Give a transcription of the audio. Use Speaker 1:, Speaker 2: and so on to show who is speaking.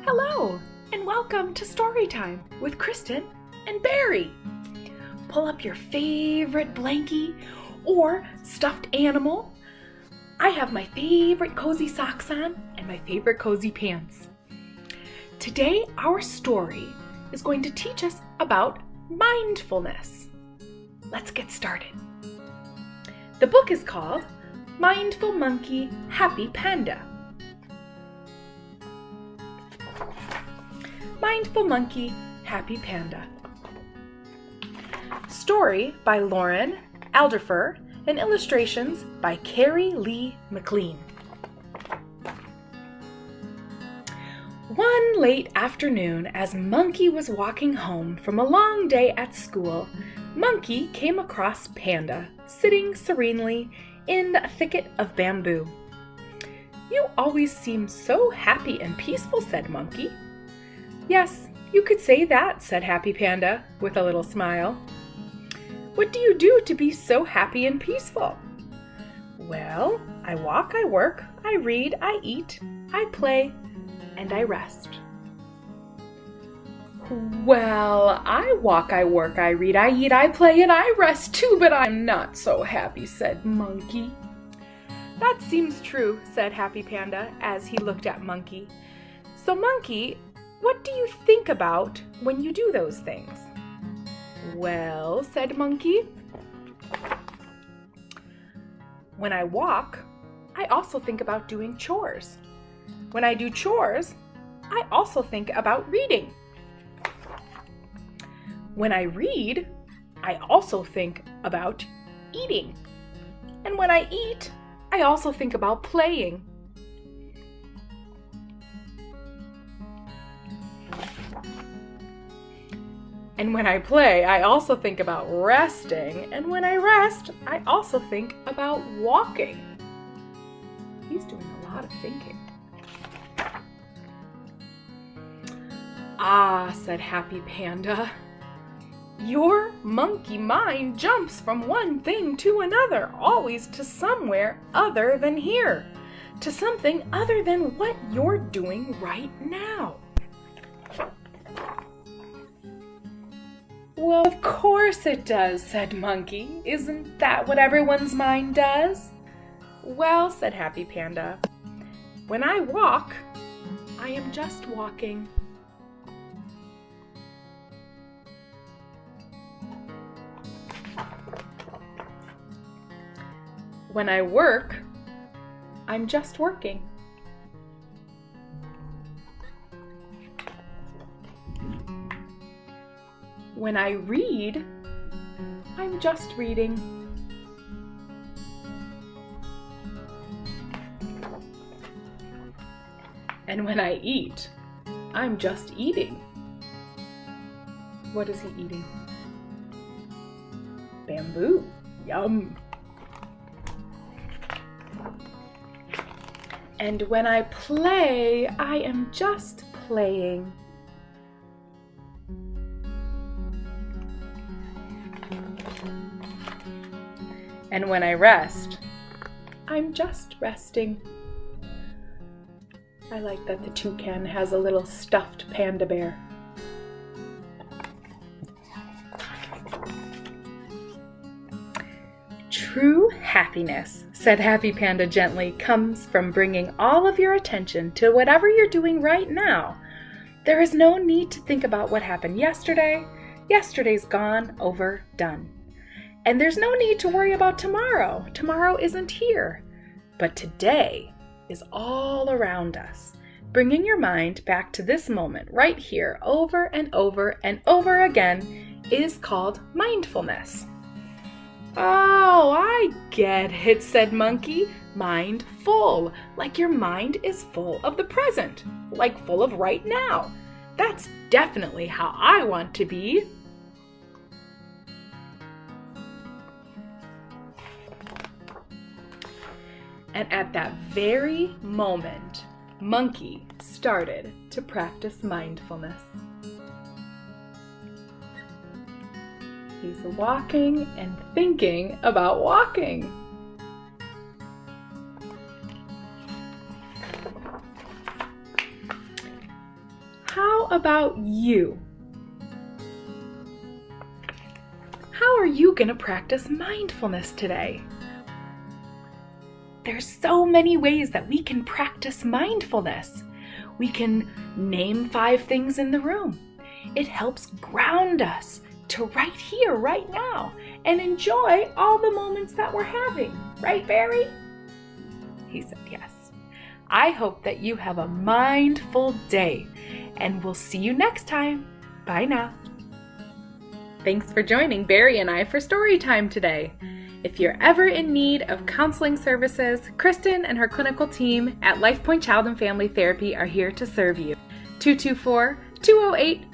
Speaker 1: Hello, and welcome to Storytime with Kristen and Barry. Pull up your favorite blankie or stuffed animal. I have my favorite cozy socks on and my favorite cozy pants. Today, our story is going to teach us about mindfulness. Let's get started. The book is called Mindful Monkey Happy Panda. Mindful Monkey Happy Panda. Story by Lauren Alderfer and illustrations by Carrie Lee McLean. One late afternoon, as Monkey was walking home from a long day at school, Monkey came across Panda, sitting serenely in a thicket of bamboo. "You always seem so happy and peaceful," said Monkey. "Yes, you could say that," said Happy Panda with a little smile. "What do you do to be so happy and peaceful?" "Well, I walk, I work, I read, I eat, I play, and I rest." "Well, I walk, I work, I read, I eat, I play, and I rest too, but I'm not so happy," said Monkey. "That seems true," said Happy Panda as he looked at Monkey. "So Monkey, what do you think about when you do those things?" "Well," said Monkey, "when I walk, I also think about doing chores. When I do chores, I also think about reading. When I read, I also think about eating. And when I eat, I also think about playing." "And when I play, I also think about resting. And when I rest, I also think about walking." He's doing a lot of thinking. "Ah," said Happy Panda, "your monkey mind jumps from one thing to another, always to somewhere other than here, to something other than what you're doing right now." "Well, of course it does," said Monkey. "Isn't that what everyone's mind does?" "Well," said Happy Panda, "when I walk, I am just walking. When I work, I'm just working. When I read, I'm just reading. And when I eat, I'm just eating." What is he eating? Bamboo. Yum. "And when I play, I am just playing." "And when I rest, I'm just resting." I like that the toucan has a little stuffed panda bear. "True happiness," said Happy Panda gently, "comes from bringing all of your attention to whatever you're doing right now. There is no need to think about what happened yesterday. Yesterday's gone, over, done. And there's no need to worry about tomorrow. Tomorrow isn't here. But today is all around us. Bringing your mind back to this moment right here over and over and over again is called mindfulness." "Oh, I get it," said Monkey. "Mindful, like your mind is full of the present, like full of right now. That's definitely how I want to be." And at that very moment, Monkey started to practice mindfulness. He's walking and thinking about walking. how about you? How are you going to practice mindfulness today? There's so many ways that we can practice mindfulness. We can name 5 things in the room. It helps ground us to right here, right now, and enjoy all the moments that we're having. Right, Barry? He said yes. I hope that you have a mindful day, and we'll see you next time. Bye now. Thanks for joining Barry and I for story time today. If you're ever in need of counseling services, Kristen and her clinical team at LifePoint Child and Family Therapy are here to serve you. 224-208-5221.